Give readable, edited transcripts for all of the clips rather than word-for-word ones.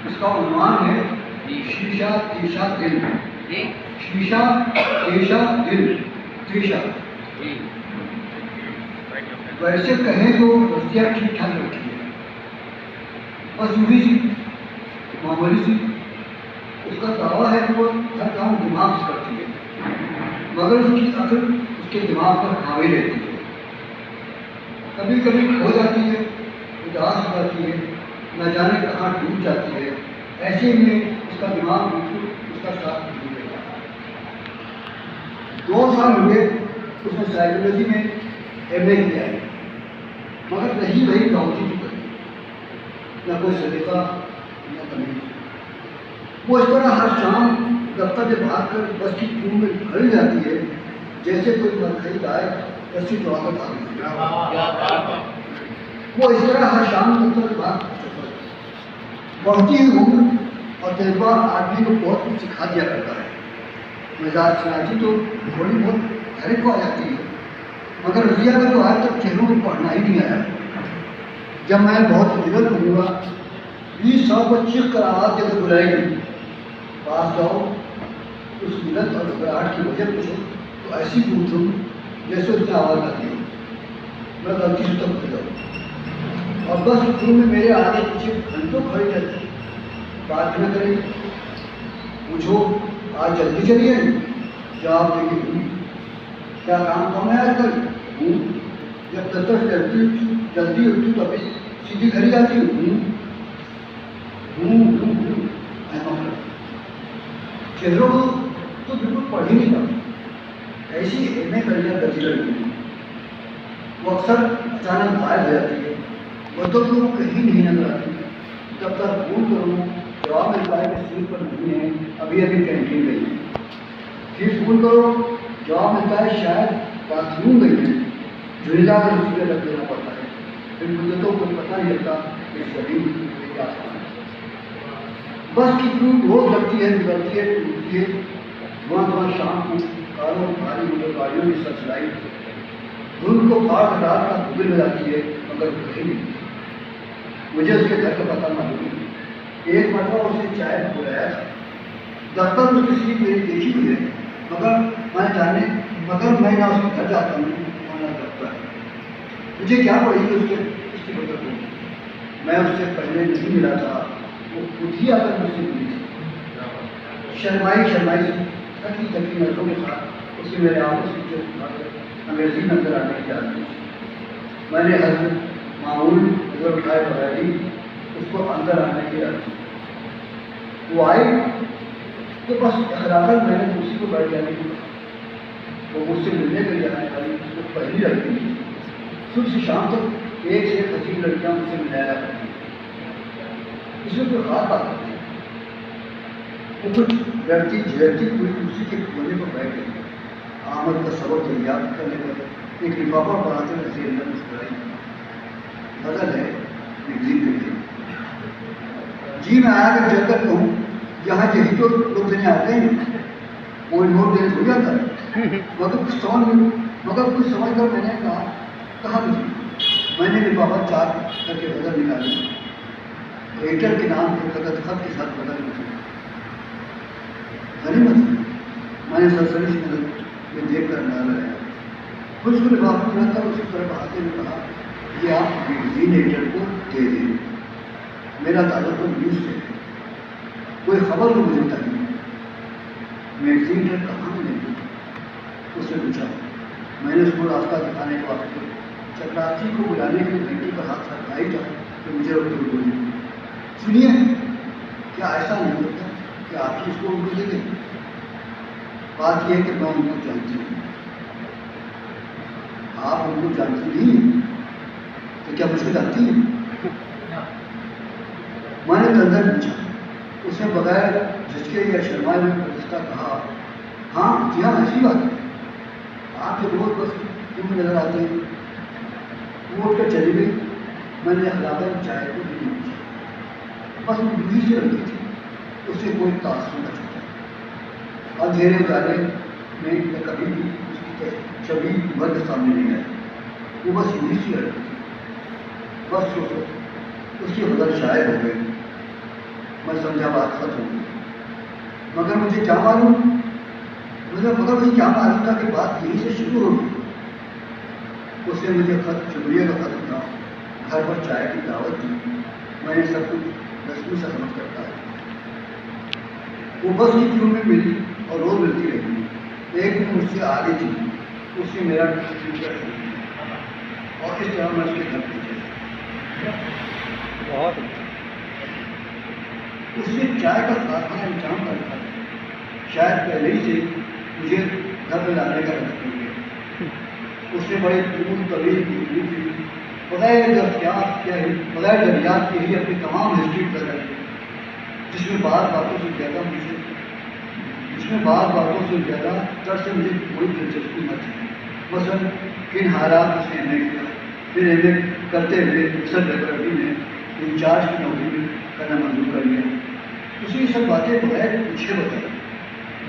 اس کا عنوان ہے شیشہ تیشہ دل. شیشہ تیشہ دل تیشہ. ویسے کہیں تو رسیہ ٹھیک ٹھاک رکھی ہے، بس یوں ہی سی معمولی سی. اس کا دعویٰ ہے کہ وہ ہر کام دماغ سے کرتی ہے، مگر اس کی عقل اس کے دماغ پر حاوی رہتی ہے. کبھی کبھی کھو جاتی ہے، اداس ہو جاتی ہے، نہ جانے کہاں ڈوب جاتی ہے. ایسے میں اس کا دماغ بالکل اس کا ساتھ نہیں دیتا. 2 سال ہوئے اس نے سائیکالوجی میں ایم اے کیا ہے، مگر رہی وہی گاؤں کی بنی، نہ کوئی سلیقہ نہ تمیز. وہ اس طرح ہر شام دفتر سے بھاگ کر بس کی کیوں میں کھڑی جاتی ہے جیسے کوئی مرکزی گائے رسی دوڑا کر بھاگ. وہ اس طرح ہر شام دفتر سے بھاگ بڑھتی ہوئی عمر اور تجربہ آدمی کو بہت کچھ سکھا دیا کرتا ہے. مزاج شناسی تو تھوڑی بہت ہر ایک کو آ جاتی ہے، مگر رضیہ کا تو آج تک چہروں کو پڑھنا ہی نہیں آیا. جب میں بہت فکر کروں گا 20 سال کو چیخ کر آواز دے کر بلائے گی پاس جاؤ، اس ملت اور گھبراہٹ کی وجہ پوچھو تو ایسی پوچھوں جیسے اس نے آواز نہ دی. میں غلطی سے تب کھل جاؤں اور بس روم میں میرے آگے پیچھے گھنٹوں کھڑی رہتی، بات نہ کریں. پوچھو آج جلدی چلیے، جواب دے گی کیا کام کون ہے آج کل. جب دفتر سے جلدی اٹھتی تو ابھی سیدھی گھر ہی جاتی ہوں. چہروں کو تو بالکل پڑھ ہی نہیں پاتی. ایسی ایم اے کریا گتی لڑکی وہ اکثر اچانک غائب ہو جاتی ہے. بدل کو کہیں نہیں نظر آتی. جب تک فون کروں جواب ملتا ہے کہ سیٹ پر نہیں ہے، ابھی ابھی کینٹین گئی ہے. پھر فون کرو جواب ملتا ہے شاید بات روم گئی ہے. جھڑا کر اسی پہ لگ دینا پڑتا ہے. پھر مجھے تو کوئی پتہ نہیں لگتا کہ شریر کیا کھانا. بس کی کیوں روز لگتی ہے، نکلتی ہے، ٹوٹتی ہے. دھواں شام کو کاروں بھاری موٹر گاڑیوں کی سچ لائی دھن کو پھاڑ رات کا دبل میں جاتی ہے، مگر کہیں نہیں. مجھے اس کے گھر کا پتہ معلوم ہے. ایک مرتبہ اسے چائے بلایا تھا. دفتر اس کی سیٹ میری دیکھی ہوئی ہے، مگر میں نہ اس کے گھر جاتا ہوں اور نہ دفتر. مجھے کیا پڑی کہ اس کی مدد ہو. میں اس سے پہلے نہیں ملا تھا، وہ خود ہی آ کر مجھ سے ملی تھی. شرمائی سے تھکی نظروں کے ساتھ اسے میرے آنکھوں سے اٹھا کر انگریزی نظر آنے کی عادت. میں نے حضرت معمول نظر اٹھائے بغیر ہی اس کو اندر آنے کی عادت. وہ آئی تو بس اخلاقاً میں نے اسی کو بیٹھ جانے کی. وہ مجھ سے ملنے کے لیے آنے والی اس کو پہلی لڑکی تھی. صبح سے شام تک ایک سے ایک حسین لڑکیاں مجھ سے ملایا کرتی. اس میں کوئی خاص بات نہیں. وہ کچھ لڑکی جھیلتی کوئی کرسی کے کونے پر بیٹھ گئی. آمد کا سبق یاد کرنے پر ایک لفافہ بناتے ہوئے اسے اندر مسکرائی. غزل ہے میگزین کے لیے. جی میں آیا کر جل کر کہوں یہاں یہی تو لوگ دینے آتے ہیں، کوئی نوٹ دینے ہو جاتا ہے. مگر کچھ سمجھ کر میں نے کہا میں نے لفافہ چار کر کے غزل نکالی. ایڈیٹر کے نام کے خط کے ساتھ بدل مچی. غنیمت میں نے سرسری سے میں دیکھ کر نہ رہا. پھر اس کو لفافہ رکھ کر اسی طرف آتے ہوئے کہا یہ آپ میگزین ایڈیٹر کو دے دیں. میرا تعلق تو نیوز سے ہے، کوئی خبر تو مجھے تک نہیں. میگزین ایڈیٹر کہاں ملے گی؟ اس سے پوچھا. میں نے اس کو راستہ دکھانے کے وقت چکراسی کو بلانے کے گھنٹے کا ہاتھ سرکائی تھا کہ مجھے اردو بولی. سنیے کیا ایسا نہیں ہوتا کہ آپ ہی اس کو اردو دے دیں؟ بات یہ ہے کہ میں ان کو جانتی ہوں. آپ ان کو جانتی نہیں تو کیا مجھ کو جانتی ہیں؟ میں نے تندر پوچھا. اس نے بغیر جھجکے یا شرمائے میں پرستہ کہا ہاں جی ہاں ایسی بات ہے. آپ کے روز بس کیوں نظر آتے ہیں. وہ اٹھ کر چلی گئی. میں نے اخلاقاً چائے کو بھی نہیں پوچھا. بس وہ یوں سے رکھی تھی. اس سے کوئی تاثر نہ چھوٹا. اندھیرے اجالے میں کبھی بھی اس کی چھوی مرد سامنے نہیں آئی. وہ بس یوں سے رکھی تھی. بس سوچو اس کی بدل شاعر ہو گئی. میں سمجھا بات سچ ہوں، مگر مجھے کیا معلوم تھا کہ بات یہیں سے شروع ہوگی۔ اس نے مجھے خط شکریہ کا خط تھا، گھر پر چائے کی دعوت دی، میں نے سب کچھ رسمی سے سمجھ کرتا ہے۔ وہ بس کی کیوں میں ملی اور روز ملتی رہی۔ ایک دن مجھ سے آگے تھی، اس نے میرا اور اس طرح میں اس کے گھر پہنچا۔ اس نے چائے کا خاصا انتظام کر رکھا تھا، شاید پہلے ہی سے مجھے گھر میں لانے کا رکھ دیا۔ اس نے بڑے دور طویل گفتگو کی، بغیر دریافت کے ہی اپنی تمام ہسٹری کر رہی ہے، جس میں بعض باتوں سے زیادہ تر سے مجھے کوئی دلچسپی نہ تھی۔ مثلاً کن حالات اس نے ایم اے کیا، پھر ایم اے کرتے ہوئے اکثر لیبورٹری میں انچارج کی نوکری میں کرنا منظور کر لیا۔ اسے یہ سب باتیں بغیر پوچھے بتائی،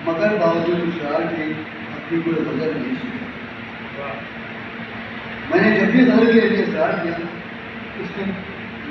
مگر باوجود اصرار کے اپنی کوئی غزل نہیں سنا۔ میں نے جب بھی غزل کے لیے اصرار کیا، اس نے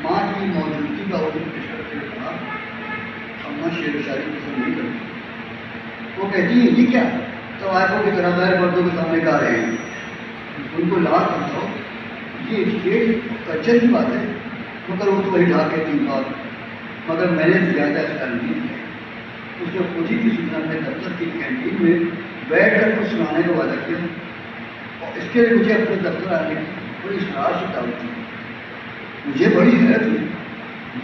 ماں کی موجودگی کا عذر پیش کرتے ہوئے کہا، اماں شعر و شاعری پسند نہیں کرتی۔ وہ کہتی ہیں، یہ کیا طوائفوں کی طرح غیر مردوں کے سامنے گا رہے ہیں، ان کو لا سمجھاؤ، یہ کلچر کی بات ہے۔ مگر وہ تو وہی ڈھا کے تین بات، مگر میں نے زیادہ ایسا نہیں کیا۔ اس نے خود ہی کسی طرح اپنے دفتر کی کینٹین میں بیٹھ کر کچھ سنانے کا وعدہ کیا، اور اس کے لیے مجھے اپنے دفتر آنے کی بڑی اصرار سے دعوت دی۔ مجھے بڑی حیرت ہوئی،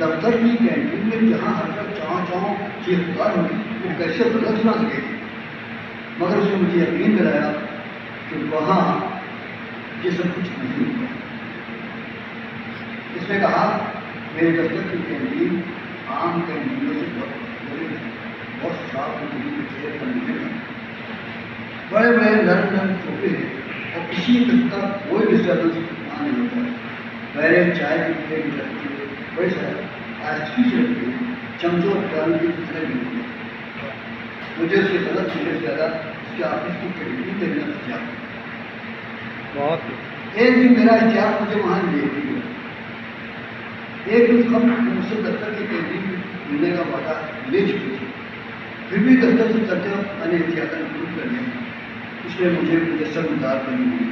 دفتر کی کینٹین میں جہاں ہر طرف چاؤں چاؤں چیخ پکار ہوگی، وہ کیسے غزل سنا سکے گی؟ مگر اس نے مجھے یقین دلایا کہ وہاں یہ سب کچھ نہیں ہوگا۔ اس نے کہا، میرے دفتر کی کینٹین عام کینٹینوں سے بہت صاف ستھری چیئر پر ملے گا، بڑے بڑے نرم چھوٹے ہیں، اور کسی قسم کا کوئی ڈسٹربنس نہیں ہوتا ہے۔ پہلے چائے کی پلیٹ میں رکھتے ہوئے بڑے سارے آہستگی سے رکھتے ہیں، چمچوں اور پیالوں کی طرح ملتی ہے۔ مجھے اس کے غلط ملنے سے زیادہ اس کے آفس کی کینٹین دیکھنا چاہتا۔ ایک دن میرا اشتیاق مجھے وہاں لے گیا۔ ایک دن ہم مجھ سے دفتر کی کینٹین ملنے کا وعدہ لے چکے تھے، پھر بھی دفتر سے چلتے وقت میں نے احتیاط ضرور کر لیا۔ اس لیے مجھے مجسم گزار کرنی ہوئی۔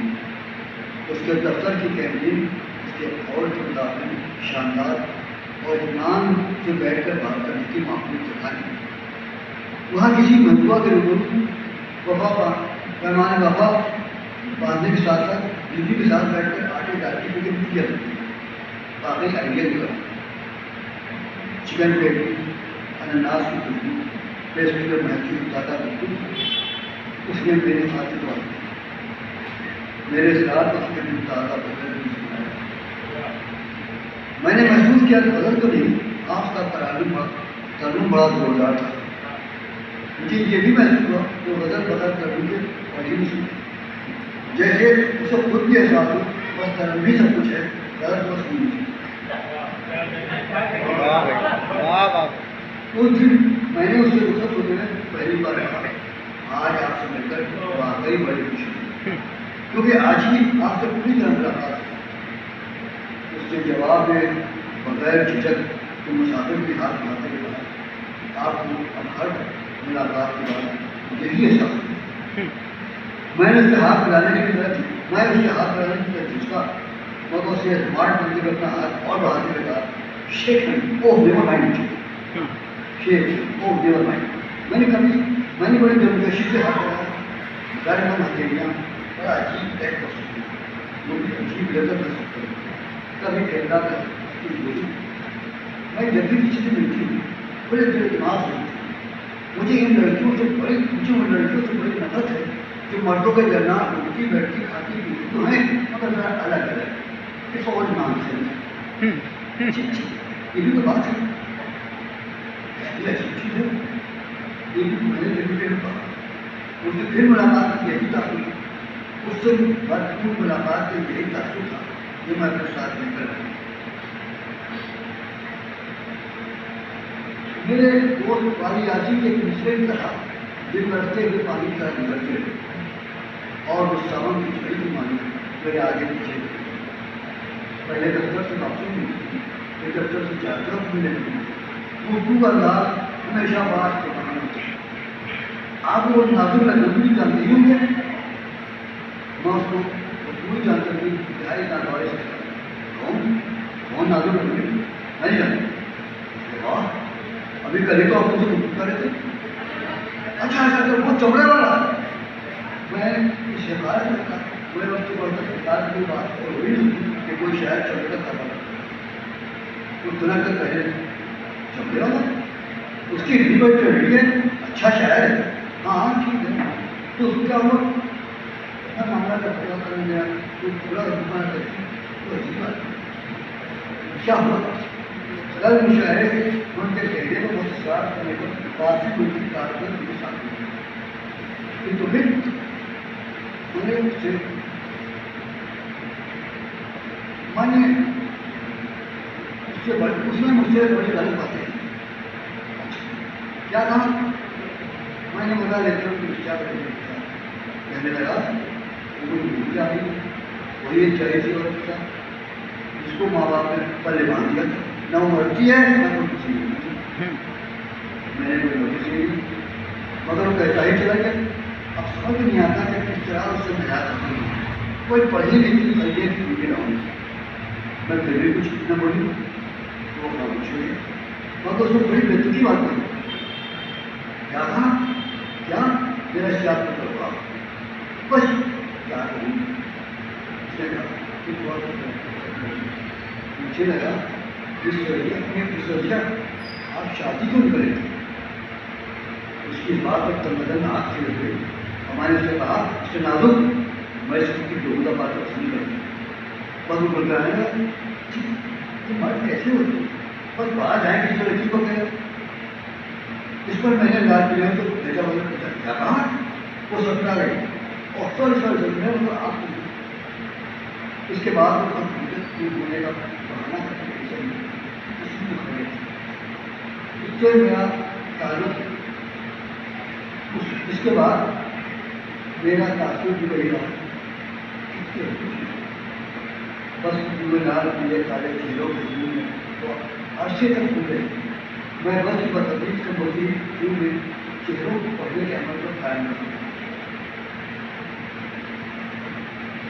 اس کے دفتر کی کینٹین اس کے ہال کے مطابق شاندار اور اطمینان سے بیٹھ کر بات کرنے کی معقول جگہ ہے۔ وہاں کسی منصوبہ کے روبرو پیمانے وفا باندھنے کے ساتھ ساتھ بیوی کے ساتھ بیٹھ کر آٹے ڈال کی فکر بھی کیا کرتی ہے۔ باقی آئیڈیا بھی کرتی، چکن پیٹی، انناس کی خوشبو، پیسٹری اور محفوظ تازہ بالکل اس نے میرے ہاتھ دعا دی۔ میرے اصرار پر اس نے تازہ بدل بھی سنایا۔ میں نے محسوس کیا کہ بدل تو نہیں، آپ کا ترنم بڑا زوردار تھا۔ مجھے یہ بھی محسوس ہوا کہ غزل بدل کرنے کے پڑھی نہیں سنی، جیسے اسے خود بھی احساس ہو بس ترنم بھی سب کچھ ہے، غلط بس نہیں۔ اس دن میں نے اس سے رخصت ہوتے ہوئے پہلی بار کہا، آج آپ سے مل کر واقعی بڑی خوشی ہوئی، کیونکہ آج ہی آپ سے پوری طرح ملاقات ہے۔ اس کے جواب میں بغیر جھجک تو مسافر کے ہاتھ بڑھاتے ہوئے کہا، آپ کو اب ہر ملاقات کے بعد یہی احساس ہوا۔ میں نے اسے ہاتھ ملانے کی طرح جھجکا، مگر اسے اسمارٹ بنتے ہوئے اپنا ہاتھ اور بڑھاتے ہوئے کہا، شیک ہینڈ، اوہ نیور مائنڈ، شیک ہینڈ، اوہ نیور مائنڈ۔ میں نے بڑی دلکشی سے ہاتھ بڑھایا، گھر میں ہتھیلیاں بڑا عجیب ٹیک کر سکتی ہیں، وہ بھی عجیب لیزر کر سکتے ہیں، کبھی کیمرہ کر سکتی ہیں۔ میں جب بھی کسی سے ملتی ہوں بڑے دل دماغ سے ملتی ہوں۔ مجھے ان لڑکیوں سے بڑی نفرت ہے جو مردوں کے درمیان اٹھتی بیٹھتی کھاتی پیتی تو ہیں، مگر ذرا الگ الگ، اس اور نام سے یہ بھی تو بات ہے، یہ عجیب چیز ہے۔ یہ بھی میں نے ریپیٹیڈ کہا، اس نے پھر ملاقات کی یہی تاثر، اس سے بھرپور ملاقات کا یہی تاثر تھا جو میں اپنے ساتھ لے کر رہا۔ میرے دوست والی یاسین کے دوسرے کی طرح دن برستے ہوئے پانی کی طرح گزرتے رہے، اور وہ ساون کی چھڑی کی مانی میرے آگے پیچھے پہلے دفتر سے واپسی ملی، پھر دفتر سے چار طرف ملنے لگی، اردو کا انداز ہمیشہ بات کو بنانا ہوتا ہے. آپ وہ نازک اردو جانتے ہی ہوں گے. میں اس کو اردو جانتا ہوں انتہائی ناگوار سے کون نازک اردو نہیں جانتے. ابھی کرے تو آپ مجھے اردو کر رہے تھے. اچھا وہ چمڑے والا. میں شکایت کرتا میں اس کو بولتا کتاب کی بات ہوئی کہ کوئی شاید چمڑے کا کرا وہ ترنت کہے چمڑے والا اس کی ہندی بات ریڈی ہے. اچھا شاعر ہے. ہاں ٹھیک ہے. تو اس کو کیا ہوا میں معاملہ کا پتا کرنے گیا تو پورا دکان کرتی تو عجیب بات کیا ہوا. کل مشاعرے سے ان کے کہنے کو بہت اصرار کرنے کو کافی ملکی کارکن کے ساتھ تو پھر میں نے اس نے مجھ سے بڑی غلط باتیں کیا کہا. میں نے بولا لیتے ہوں کہ کیا کہنے لگا وہ بھول جاتی وہی ایک چاہیے تھی اور کیا جس کو ماں باپ نے پلے باندھ دیا تھا نہ وہ مرتی ہے نہ کوئی کسی نہیں. میں نے کوئی نوٹس نہیں دی مگر وہ کہتا ہی چلا گیا. اب سمجھ نہیں آتا کہ کس طرح اس سے نجات حاصل ہو. کوئی پڑھی لکھی خریدے کی مجھے نہ ہوئی. میں پھر بھی کچھ نہ بولی وہ خاموش ہو گیا. مگر اس کو بڑی بہتری بات نہیں کیا کہا کیا میرا اشتیاق کو کروا بس کیا کروں. مجھے لگا اس وجہ آپ شادی کیوں کریں گے. اس کی بات پر تمدن آنکھ سے لگ گئی. ہمارے سے کہا اس سے نازک میں اس کی لوگوں کا بات پسند کروں. بس وہ بول رہا ہے تمہاری کیسے ہوتی بس باہر جائیں کسی لڑکی کو کہ اس پر میں نے لاج لیا تو بھیجا والا پوچھا کیا کہا وہ سپنا گئی اور آپ اس کے بعد وہ ہونے کا بہانا اس سے میرا تعلق اس کے بعد میرا تاثر بھی وہی رہا. بس پورے لال پیلے کالے چہروں کے دور میں تو عرصے تک پورے میں بس بتدریج کے موضوع کیوں میں چہروں کو پڑھنے کے عمل کو قائم رکھوں.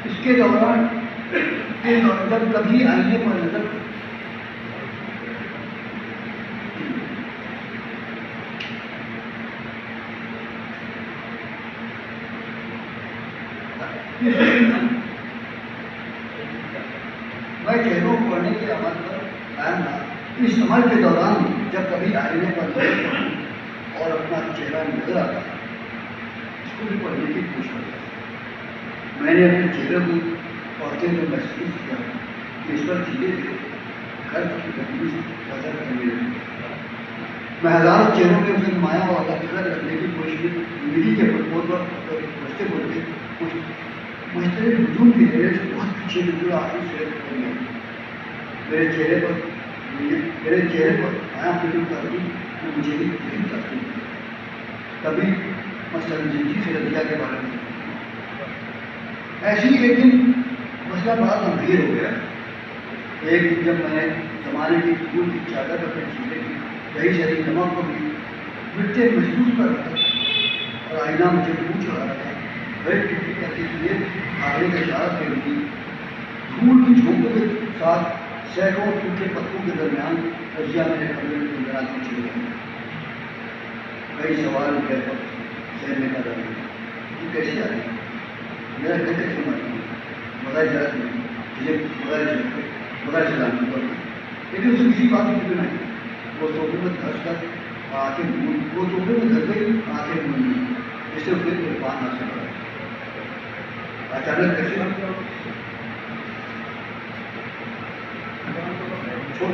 اس کے دوران جب کبھی آئینے پر نظر میں چہروں کو پڑھنے کے عمل پر قائم رہا. اس عمل کے دوران جب کبھی آئینے پر نظر اور اپنا چہرہ نظر آتا اس کو بھی پڑھنے کی کوشش کرتا. میں نے اپنے چہرے کو پڑھتے ہوئے محسوس کیا کہ اس پر دھیرے دھیرے قرض کی تکلیف نظر کرنے لگی. میں ہزاروں چہروں کے اسے نمایاں اور الگ رکھنے کی کوشش کی. زندگی کے پرپور پر بچتے بولتے کچھ مشترک ہجوم کی ذریعے سے بہت پیچھے بالکل آخری سے میرے چہرے پر آیا فکر کرتی وہ مجھے بھی فکر کرتی. کبھی مثلاً زندگی سے رضیہ کے بارے میں ایسی ایک دن مسئلہ بڑا گمبھیر ہو گیا. ایک دن جب میں نے زمانے کی پھول کی چادر اپنے چہرے کی دہی شہری نمک کو بھی مٹتے محسوس کر رہا تھا اور آئینہ مجھے پوچھ رہا تھا بیٹھ ٹکٹی کرتے ہوئے آگے کا اشارہ کر دی. دھول کی جھونکوں کے ساتھ سینکڑوں ٹوٹے پتوں کے درمیان رضیہ میرے کمرے میں اندر آتی چلی گئی. کئی سوال گئے پر ذہن میں پیدا ہوئے یہ کیسے آ رہی میرا گھر کیسے مارتی بغیر جاتی مجھے بغیر چلانے پر لیکن اسے کسی بات کی فکر نہیں. وہ صوفے میں دھس کر آنکھیں وہ صوفے میں دھس گئی آنکھیں بند جسے اس نے کوئی بات نہ سکا. اچانک کیسے چھوڑ